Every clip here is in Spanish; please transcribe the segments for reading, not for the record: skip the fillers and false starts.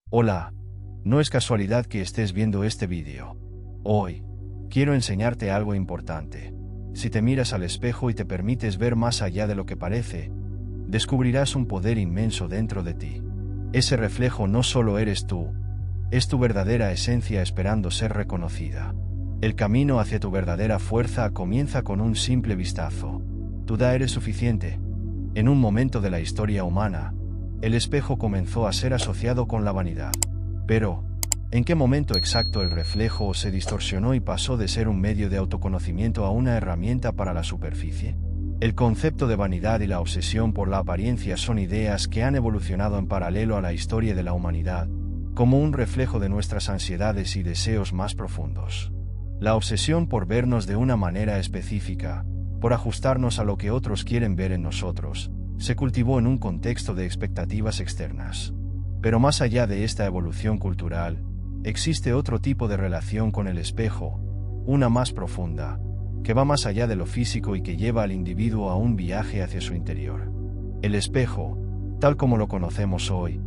Hola, no es casualidad que estés viendo este vídeo. Hoy, quiero enseñarte algo importante. Si te miras al espejo y te permites ver más allá de lo que parece, descubrirás un poder inmenso dentro de ti. Ese reflejo no solo eres tú, es tu verdadera esencia esperando ser reconocida. El camino hacia tu verdadera fuerza comienza con un simple vistazo. Tu da eres suficiente. En un momento de la historia humana, el espejo comenzó a ser asociado con la vanidad. Pero, ¿en qué momento exacto el reflejo se distorsionó y pasó de ser un medio de autoconocimiento a una herramienta para la superficie? El concepto de vanidad y la obsesión por la apariencia son ideas que han evolucionado en paralelo a la historia de la humanidad, como un reflejo de nuestras ansiedades y deseos más profundos. La obsesión por vernos de una manera específica, por ajustarnos a lo que otros quieren ver en nosotros, se cultivó en un contexto de expectativas externas. Pero más allá de esta evolución cultural, existe otro tipo de relación con el espejo, una más profunda, que va más allá de lo físico y que lleva al individuo a un viaje hacia su interior. El espejo, tal como lo conocemos hoy,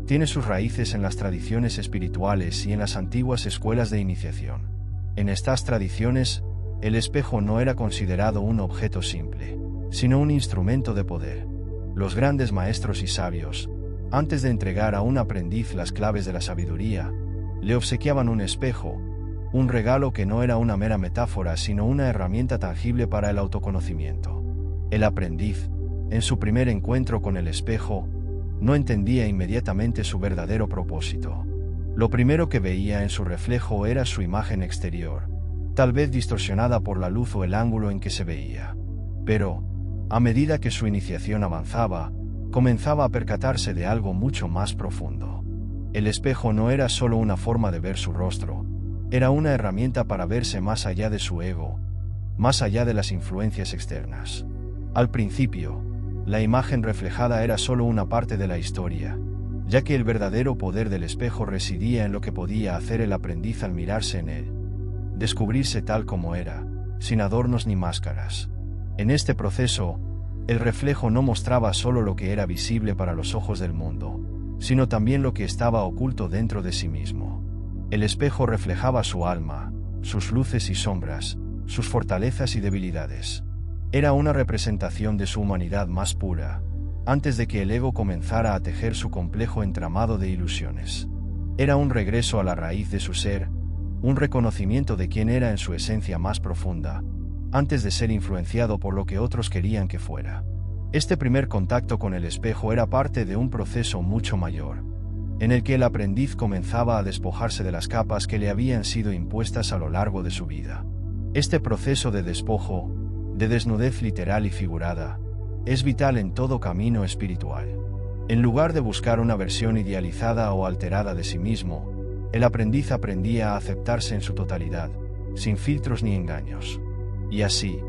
tiene sus raíces en las tradiciones espirituales y en las antiguas escuelas de iniciación. En estas tradiciones, el espejo no era considerado un objeto simple, sino un instrumento de poder. Los grandes maestros y sabios, antes de entregar a un aprendiz las claves de la sabiduría, le obsequiaban un espejo, un regalo que no era una mera metáfora sino una herramienta tangible para el autoconocimiento. El aprendiz, en su primer encuentro con el espejo, no entendía inmediatamente su verdadero propósito. Lo primero que veía en su reflejo era su imagen exterior, tal vez distorsionada por la luz o el ángulo en que se veía. Pero, a medida que su iniciación avanzaba, comenzaba a percatarse de algo mucho más profundo. El espejo no era solo una forma de ver su rostro, era una herramienta para verse más allá de su ego, más allá de las influencias externas. Al principio, la imagen reflejada era solo una parte de la historia, ya que el verdadero poder del espejo residía en lo que podía hacer el aprendiz al mirarse en él, descubrirse tal como era, sin adornos ni máscaras. En este proceso, el reflejo no mostraba solo lo que era visible para los ojos del mundo, sino también lo que estaba oculto dentro de sí mismo. El espejo reflejaba su alma, sus luces y sombras, sus fortalezas y debilidades. Era una representación de su humanidad más pura, antes de que el ego comenzara a tejer su complejo entramado de ilusiones. Era un regreso a la raíz de su ser, un reconocimiento de quién era en su esencia más profunda, antes de ser influenciado por lo que otros querían que fuera. Este primer contacto con el espejo era parte de un proceso mucho mayor, en el que el aprendiz comenzaba a despojarse de las capas que le habían sido impuestas a lo largo de su vida. Este proceso de despojo, de desnudez literal y figurada, es vital en todo camino espiritual. En lugar de buscar una versión idealizada o alterada de sí mismo, el aprendiz aprendía a aceptarse en su totalidad, sin filtros ni engaños. Y así,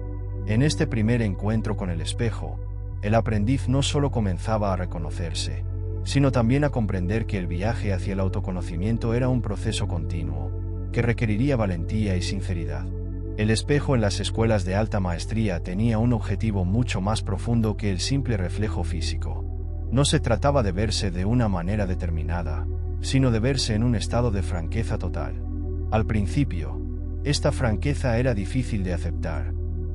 en este primer encuentro con el espejo, el aprendiz no solo comenzaba a reconocerse, sino también a comprender que el viaje hacia el autoconocimiento era un proceso continuo, que requeriría valentía y sinceridad. El espejo en las escuelas de alta maestría tenía un objetivo mucho más profundo que el simple reflejo físico. No se trataba de verse de una manera determinada, sino de verse en un estado de franqueza total. Al principio, esta franqueza era difícil de aceptar,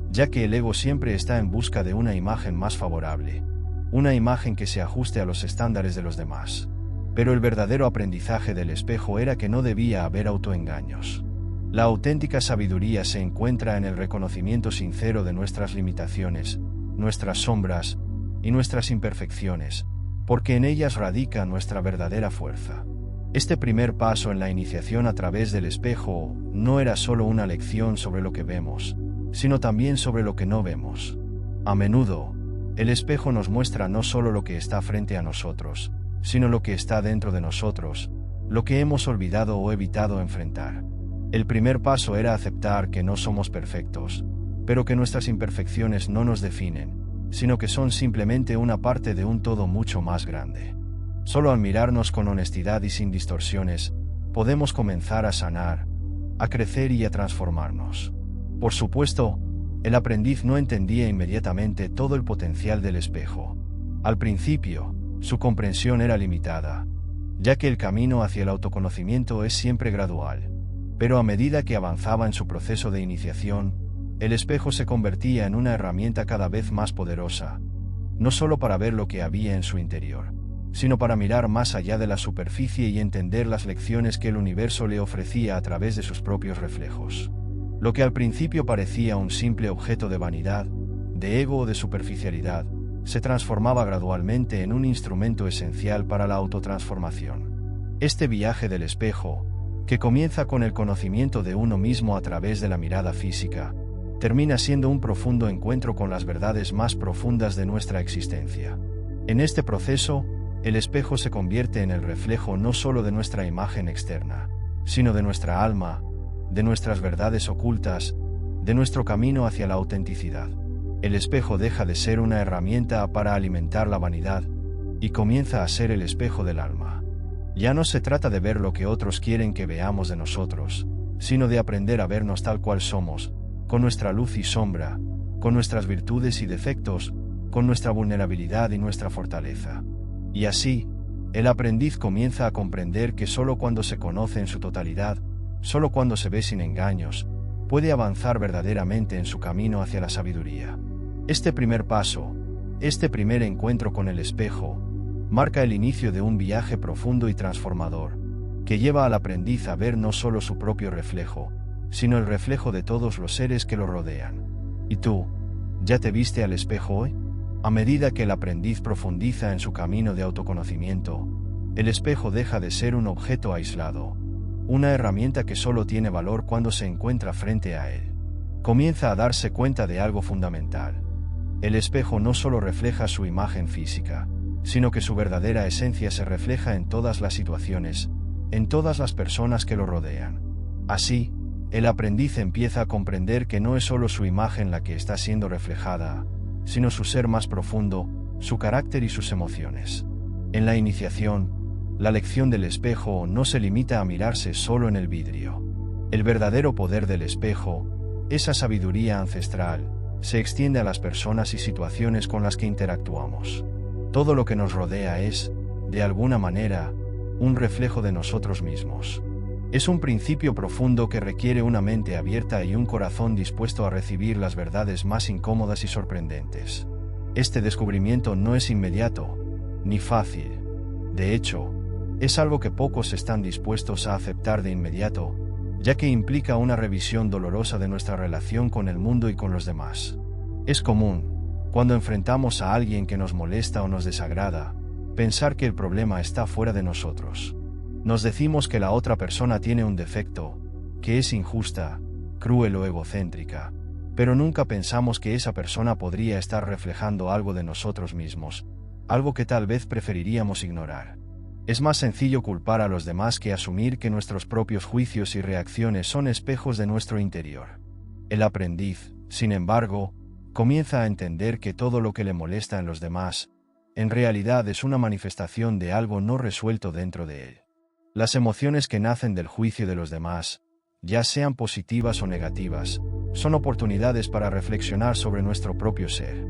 ya que el ego siempre está en busca de una imagen más favorable, una imagen que se ajuste a los estándares de los demás. Pero el verdadero aprendizaje del espejo era que no debía haber autoengaños. La auténtica sabiduría se encuentra en el reconocimiento sincero de nuestras limitaciones, nuestras sombras y nuestras imperfecciones, porque en ellas radica nuestra verdadera fuerza. Este primer paso en la iniciación a través del espejo no era solo una lección sobre lo que vemos, sino también sobre lo que no vemos. A menudo, el espejo nos muestra no solo lo que está frente a nosotros, sino lo que está dentro de nosotros, lo que hemos olvidado o evitado enfrentar. El primer paso era aceptar que no somos perfectos, pero que nuestras imperfecciones no nos definen, sino que son simplemente una parte de un todo mucho más grande. Solo al mirarnos con honestidad y sin distorsiones, podemos comenzar a sanar, a crecer y a transformarnos. Por supuesto, el aprendiz no entendía inmediatamente todo el potencial del espejo. Al principio, su comprensión era limitada, ya que el camino hacia el autoconocimiento es siempre gradual. Pero a medida que avanzaba en su proceso de iniciación, el espejo se convertía en una herramienta cada vez más poderosa, no solo para ver lo que había en su interior, sino para mirar más allá de la superficie y entender las lecciones que el universo le ofrecía a través de sus propios reflejos. Lo que al principio parecía un simple objeto de vanidad, de ego o de superficialidad, se transformaba gradualmente en un instrumento esencial para la autotransformación. Este viaje del espejo, que comienza con el conocimiento de uno mismo a través de la mirada física, termina siendo un profundo encuentro con las verdades más profundas de nuestra existencia. En este proceso, el espejo se convierte en el reflejo no solo de nuestra imagen externa, sino de nuestra alma, de nuestras verdades ocultas, de nuestro camino hacia la autenticidad. El espejo deja de ser una herramienta para alimentar la vanidad y comienza a ser el espejo del alma. Ya no se trata de ver lo que otros quieren que veamos de nosotros, sino de aprender a vernos tal cual somos, con nuestra luz y sombra, con nuestras virtudes y defectos, con nuestra vulnerabilidad y nuestra fortaleza. Y así, el aprendiz comienza a comprender que solo cuando se conoce en su totalidad, solo cuando se ve sin engaños, puede avanzar verdaderamente en su camino hacia la sabiduría. Este primer paso, este primer encuentro con el espejo, marca el inicio de un viaje profundo y transformador, que lleva al aprendiz a ver no solo su propio reflejo, sino el reflejo de todos los seres que lo rodean. ¿Y tú, ya te viste al espejo hoy? A medida que el aprendiz profundiza en su camino de autoconocimiento, el espejo deja de ser un objeto aislado, una herramienta que solo tiene valor cuando se encuentra frente a él. Comienza a darse cuenta de algo fundamental. El espejo no solo refleja su imagen física, sino que su verdadera esencia se refleja en todas las situaciones, en todas las personas que lo rodean. Así, el aprendiz empieza a comprender que no es solo su imagen la que está siendo reflejada, sino su ser más profundo, su carácter y sus emociones. En la iniciación, la lección del espejo no se limita a mirarse solo en el vidrio. El verdadero poder del espejo, esa sabiduría ancestral, se extiende a las personas y situaciones con las que interactuamos. Todo lo que nos rodea es, de alguna manera, un reflejo de nosotros mismos. Es un principio profundo que requiere una mente abierta y un corazón dispuesto a recibir las verdades más incómodas y sorprendentes. Este descubrimiento no es inmediato, ni fácil. De hecho, es algo que pocos están dispuestos a aceptar de inmediato, ya que implica una revisión dolorosa de nuestra relación con el mundo y con los demás. Es común, cuando enfrentamos a alguien que nos molesta o nos desagrada, pensar que el problema está fuera de nosotros. Nos decimos que la otra persona tiene un defecto, que es injusta, cruel o egocéntrica, pero nunca pensamos que esa persona podría estar reflejando algo de nosotros mismos, algo que tal vez preferiríamos ignorar. Es más sencillo culpar a los demás que asumir que nuestros propios juicios y reacciones son espejos de nuestro interior. El aprendiz, sin embargo, comienza a entender que todo lo que le molesta en los demás, en realidad es una manifestación de algo no resuelto dentro de él. Las emociones que nacen del juicio de los demás, ya sean positivas o negativas, son oportunidades para reflexionar sobre nuestro propio ser.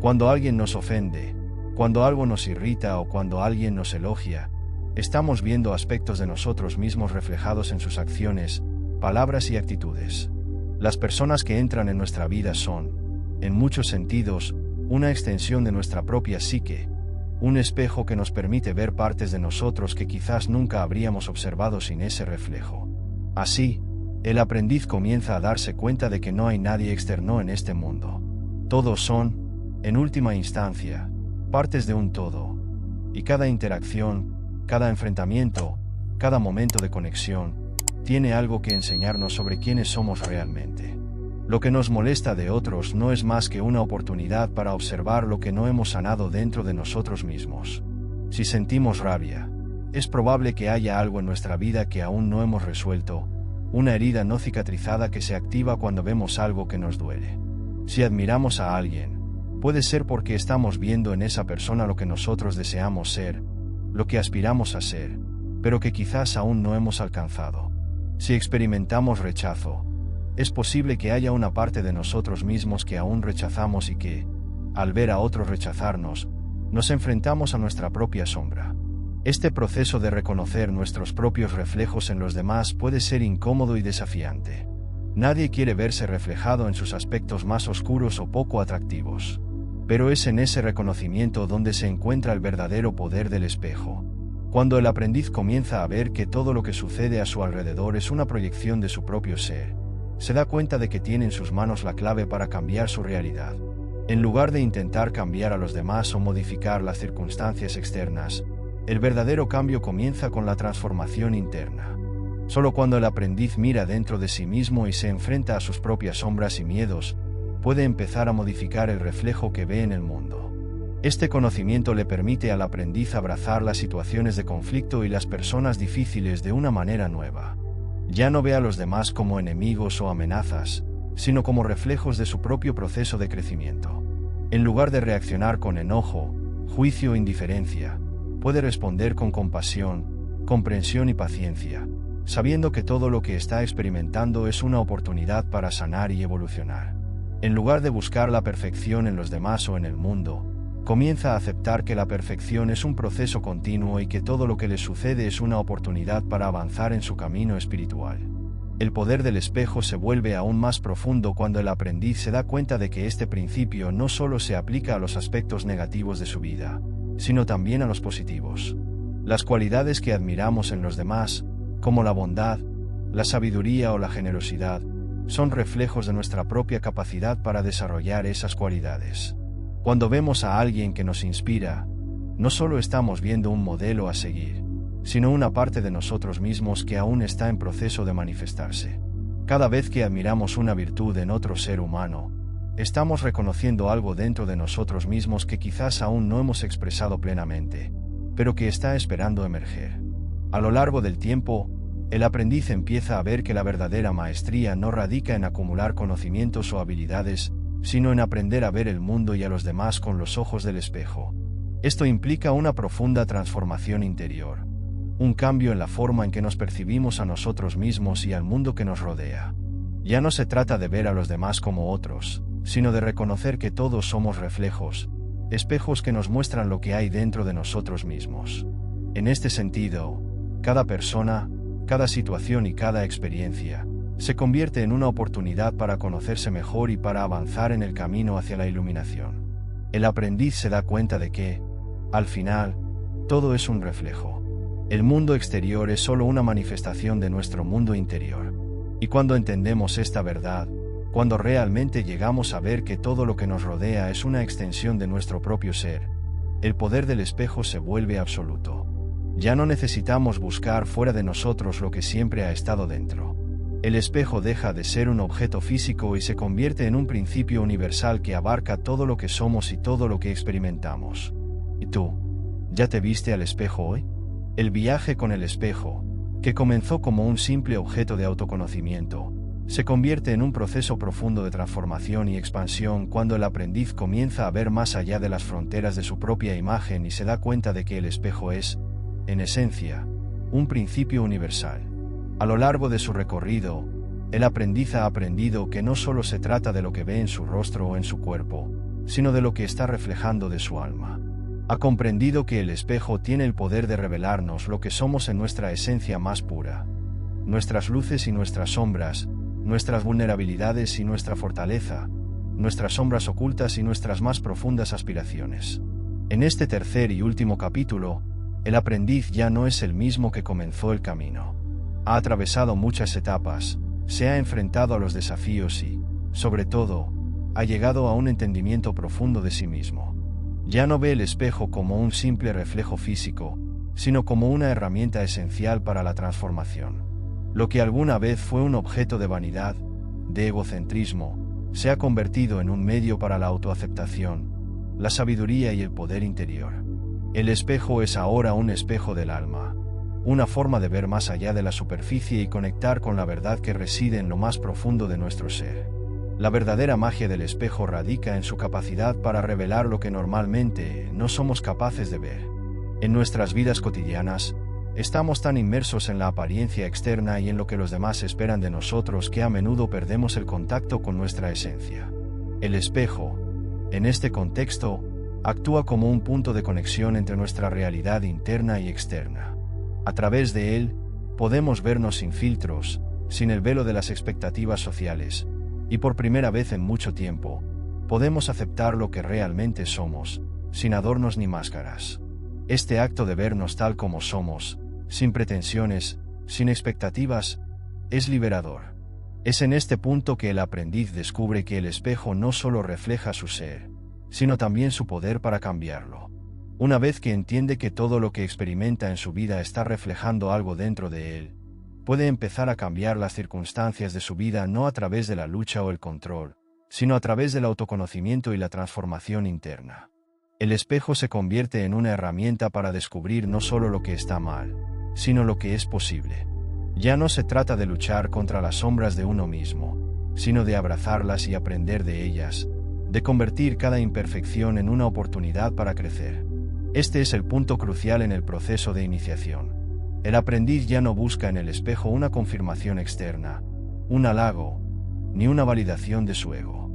Cuando alguien nos ofende, cuando algo nos irrita o cuando alguien nos elogia, estamos viendo aspectos de nosotros mismos reflejados en sus acciones, palabras y actitudes. Las personas que entran en nuestra vida son, en muchos sentidos, una extensión de nuestra propia psique, un espejo que nos permite ver partes de nosotros que quizás nunca habríamos observado sin ese reflejo. Así, el aprendiz comienza a darse cuenta de que no hay nadie externo en este mundo. Todos son, en última instancia, partes de un todo, y cada interacción, cada enfrentamiento, cada momento de conexión, tiene algo que enseñarnos sobre quiénes somos realmente. Lo que nos molesta de otros no es más que una oportunidad para observar lo que no hemos sanado dentro de nosotros mismos. Si sentimos rabia, es probable que haya algo en nuestra vida que aún no hemos resuelto, una herida no cicatrizada que se activa cuando vemos algo que nos duele. Si admiramos a alguien, puede ser porque estamos viendo en esa persona lo que nosotros deseamos ser, lo que aspiramos a ser, pero que quizás aún no hemos alcanzado. Si experimentamos rechazo, es posible que haya una parte de nosotros mismos que aún rechazamos y que, al ver a otros rechazarnos, nos enfrentamos a nuestra propia sombra. Este proceso de reconocer nuestros propios reflejos en los demás puede ser incómodo y desafiante. Nadie quiere verse reflejado en sus aspectos más oscuros o poco atractivos. Pero es en ese reconocimiento donde se encuentra el verdadero poder del espejo. Cuando el aprendiz comienza a ver que todo lo que sucede a su alrededor es una proyección de su propio ser, se da cuenta de que tiene en sus manos la clave para cambiar su realidad. En lugar de intentar cambiar a los demás o modificar las circunstancias externas, el verdadero cambio comienza con la transformación interna. Solo cuando el aprendiz mira dentro de sí mismo y se enfrenta a sus propias sombras y miedos, puede empezar a modificar el reflejo que ve en el mundo. Este conocimiento le permite al aprendiz abrazar las situaciones de conflicto y las personas difíciles de una manera nueva. Ya no ve a los demás como enemigos o amenazas, sino como reflejos de su propio proceso de crecimiento. En lugar de reaccionar con enojo, juicio o indiferencia, puede responder con compasión, comprensión y paciencia, sabiendo que todo lo que está experimentando es una oportunidad para sanar y evolucionar. En lugar de buscar la perfección en los demás o en el mundo, comienza a aceptar que la perfección es un proceso continuo y que todo lo que le sucede es una oportunidad para avanzar en su camino espiritual. El poder del espejo se vuelve aún más profundo cuando el aprendiz se da cuenta de que este principio no solo se aplica a los aspectos negativos de su vida, sino también a los positivos. Las cualidades que admiramos en los demás, como la bondad, la sabiduría o la generosidad, son reflejos de nuestra propia capacidad para desarrollar esas cualidades. Cuando vemos a alguien que nos inspira, no solo estamos viendo un modelo a seguir, sino una parte de nosotros mismos que aún está en proceso de manifestarse. Cada vez que admiramos una virtud en otro ser humano, estamos reconociendo algo dentro de nosotros mismos que quizás aún no hemos expresado plenamente, pero que está esperando emerger. A lo largo del tiempo, el aprendiz empieza a ver que la verdadera maestría no radica en acumular conocimientos o habilidades, sino en aprender a ver el mundo y a los demás con los ojos del espejo. Esto implica una profunda transformación interior, un cambio en la forma en que nos percibimos a nosotros mismos y al mundo que nos rodea. Ya no se trata de ver a los demás como otros, sino de reconocer que todos somos reflejos, espejos que nos muestran lo que hay dentro de nosotros mismos. En este sentido, cada persona, cada situación y cada experiencia se convierte en una oportunidad para conocerse mejor y para avanzar en el camino hacia la iluminación. El aprendiz se da cuenta de que, al final, todo es un reflejo. El mundo exterior es solo una manifestación de nuestro mundo interior. Y cuando entendemos esta verdad, cuando realmente llegamos a ver que todo lo que nos rodea es una extensión de nuestro propio ser, el poder del espejo se vuelve absoluto. Ya no necesitamos buscar fuera de nosotros lo que siempre ha estado dentro. El espejo deja de ser un objeto físico y se convierte en un principio universal que abarca todo lo que somos y todo lo que experimentamos. ¿Y tú? ¿Ya te viste al espejo hoy? El viaje con el espejo, que comenzó como un simple objeto de autoconocimiento, se convierte en un proceso profundo de transformación y expansión cuando el aprendiz comienza a ver más allá de las fronteras de su propia imagen y se da cuenta de que el espejo es, en esencia, un principio universal. A lo largo de su recorrido, el aprendiz ha aprendido que no solo se trata de lo que ve en su rostro o en su cuerpo, sino de lo que está reflejando de su alma. Ha comprendido que el espejo tiene el poder de revelarnos lo que somos en nuestra esencia más pura, nuestras luces y nuestras sombras, nuestras vulnerabilidades y nuestra fortaleza, nuestras sombras ocultas y nuestras más profundas aspiraciones. En este tercer y último capítulo, el aprendiz ya no es el mismo que comenzó el camino. Ha atravesado muchas etapas, se ha enfrentado a los desafíos y, sobre todo, ha llegado a un entendimiento profundo de sí mismo. Ya no ve el espejo como un simple reflejo físico, sino como una herramienta esencial para la transformación. Lo que alguna vez fue un objeto de vanidad, de egocentrismo, se ha convertido en un medio para la autoaceptación, la sabiduría y el poder interior. El espejo es ahora un espejo del alma, una forma de ver más allá de la superficie y conectar con la verdad que reside en lo más profundo de nuestro ser. La verdadera magia del espejo radica en su capacidad para revelar lo que normalmente no somos capaces de ver. En nuestras vidas cotidianas, estamos tan inmersos en la apariencia externa y en lo que los demás esperan de nosotros que a menudo perdemos el contacto con nuestra esencia. El espejo, en este contexto, Actúa como un punto de conexión entre nuestra realidad interna y externa. A través de él, podemos vernos sin filtros, sin el velo de las expectativas sociales, y por primera vez en mucho tiempo, podemos aceptar lo que realmente somos, sin adornos ni máscaras. Este acto de vernos tal como somos, sin pretensiones, sin expectativas, es liberador. Es en este punto que el aprendiz descubre que el espejo no solo refleja su ser, sino también su poder para cambiarlo. Una vez que entiende que todo lo que experimenta en su vida está reflejando algo dentro de él, puede empezar a cambiar las circunstancias de su vida no a través de la lucha o el control, sino a través del autoconocimiento y la transformación interna. El espejo se convierte en una herramienta para descubrir no solo lo que está mal, sino lo que es posible. Ya no se trata de luchar contra las sombras de uno mismo, sino de abrazarlas y aprender de ellas, de convertir cada imperfección en una oportunidad para crecer. Este es el punto crucial en el proceso de iniciación. El aprendiz ya no busca en el espejo una confirmación externa, un halago, ni una validación de su ego.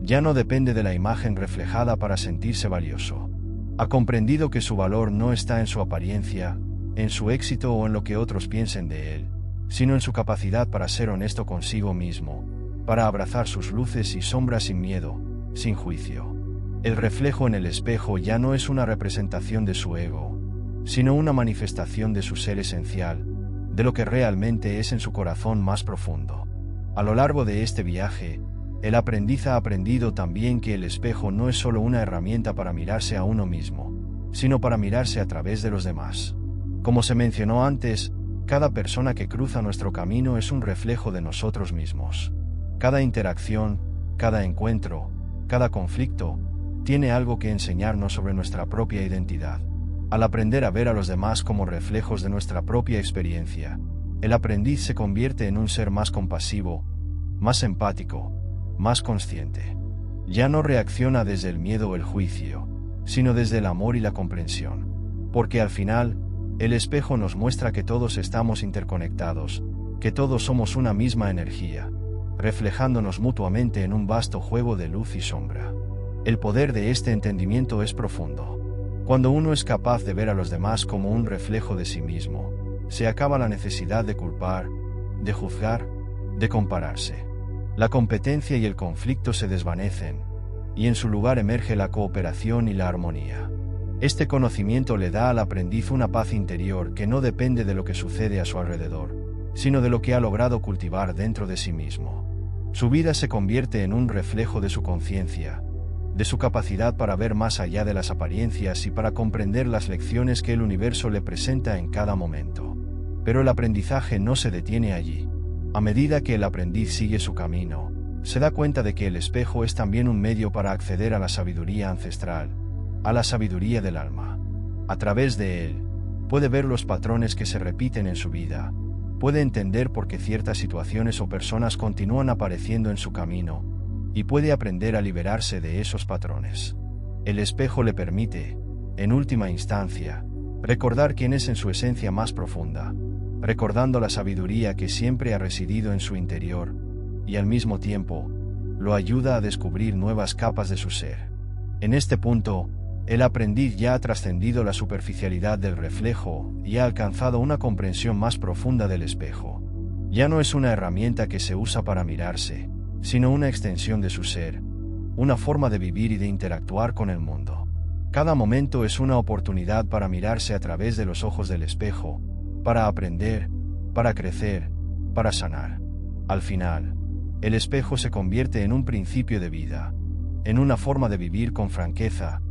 Ya no depende de la imagen reflejada para sentirse valioso. Ha comprendido que su valor no está en su apariencia, en su éxito o en lo que otros piensen de él, sino en su capacidad para ser honesto consigo mismo, para abrazar sus luces y sombras sin miedo, sin juicio. El reflejo en el espejo ya no es una representación de su ego, sino una manifestación de su ser esencial, de lo que realmente es en su corazón más profundo. A lo largo de este viaje, el aprendiz ha aprendido también que el espejo no es solo una herramienta para mirarse a uno mismo, sino para mirarse a través de los demás. Como se mencionó antes, cada persona que cruza nuestro camino es un reflejo de nosotros mismos. Cada interacción, cada encuentro, cada conflicto, tiene algo que enseñarnos sobre nuestra propia identidad. Al aprender a ver a los demás como reflejos de nuestra propia experiencia, el aprendiz se convierte en un ser más compasivo, más empático, más consciente. Ya no reacciona desde el miedo o el juicio, sino desde el amor y la comprensión. Porque al final, el espejo nos muestra que todos estamos interconectados, que todos somos una misma energía, reflejándonos mutuamente en un vasto juego de luz y sombra. El poder de este entendimiento es profundo. Cuando uno es capaz de ver a los demás como un reflejo de sí mismo, se acaba la necesidad de culpar, de juzgar, de compararse. La competencia y el conflicto se desvanecen, y en su lugar emerge la cooperación y la armonía. Este conocimiento le da al aprendiz una paz interior que no depende de lo que sucede a su alrededor, sino de lo que ha logrado cultivar dentro de sí mismo. Su vida se convierte en un reflejo de su conciencia, de su capacidad para ver más allá de las apariencias y para comprender las lecciones que el universo le presenta en cada momento. Pero el aprendizaje no se detiene allí. A medida que el aprendiz sigue su camino, se da cuenta de que el espejo es también un medio para acceder a la sabiduría ancestral, a la sabiduría del alma. A través de él, puede ver los patrones que se repiten en su vida, puede entender por qué ciertas situaciones o personas continúan apareciendo en su camino, y puede aprender a liberarse de esos patrones. El espejo le permite, en última instancia, recordar quién es en su esencia más profunda, recordando la sabiduría que siempre ha residido en su interior, y al mismo tiempo, lo ayuda a descubrir nuevas capas de su ser. En este punto, el aprendiz ya ha trascendido la superficialidad del reflejo y ha alcanzado una comprensión más profunda del espejo. Ya no es una herramienta que se usa para mirarse, sino una extensión de su ser, una forma de vivir y de interactuar con el mundo. Cada momento es una oportunidad para mirarse a través de los ojos del espejo, para aprender, para crecer, para sanar. Al final, el espejo se convierte en un principio de vida, en una forma de vivir con franqueza,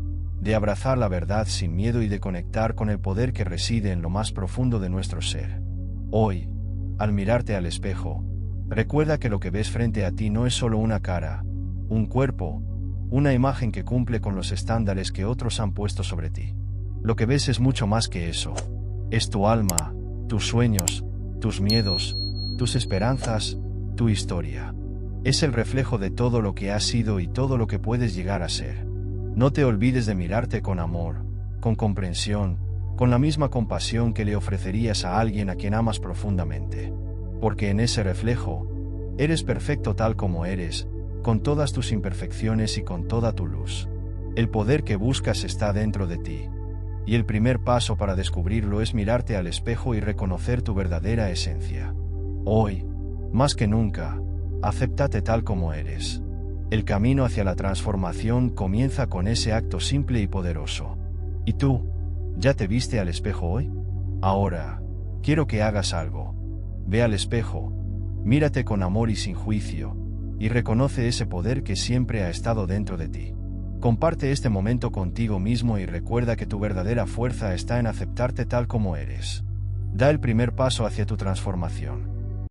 de abrazar la verdad sin miedo y de conectar con el poder que reside en lo más profundo de nuestro ser. Hoy, al mirarte al espejo, recuerda que lo que ves frente a ti no es solo una cara, un cuerpo, una imagen que cumple con los estándares que otros han puesto sobre ti. Lo que ves es mucho más que eso. Es tu alma, tus sueños, tus miedos, tus esperanzas, tu historia. Es el reflejo de todo lo que has sido y todo lo que puedes llegar a ser. No te olvides de mirarte con amor, con comprensión, con la misma compasión que le ofrecerías a alguien a quien amas profundamente. Porque en ese reflejo, eres perfecto tal como eres, con todas tus imperfecciones y con toda tu luz. El poder que buscas está dentro de ti. Y el primer paso para descubrirlo es mirarte al espejo y reconocer tu verdadera esencia. Hoy, más que nunca, acéptate tal como eres. El camino hacia la transformación comienza con ese acto simple y poderoso. ¿Y tú? ¿Ya te viste al espejo hoy? Ahora, quiero que hagas algo. Ve al espejo, mírate con amor y sin juicio, y reconoce ese poder que siempre ha estado dentro de ti. Comparte este momento contigo mismo y recuerda que tu verdadera fuerza está en aceptarte tal como eres. Da el primer paso hacia tu transformación.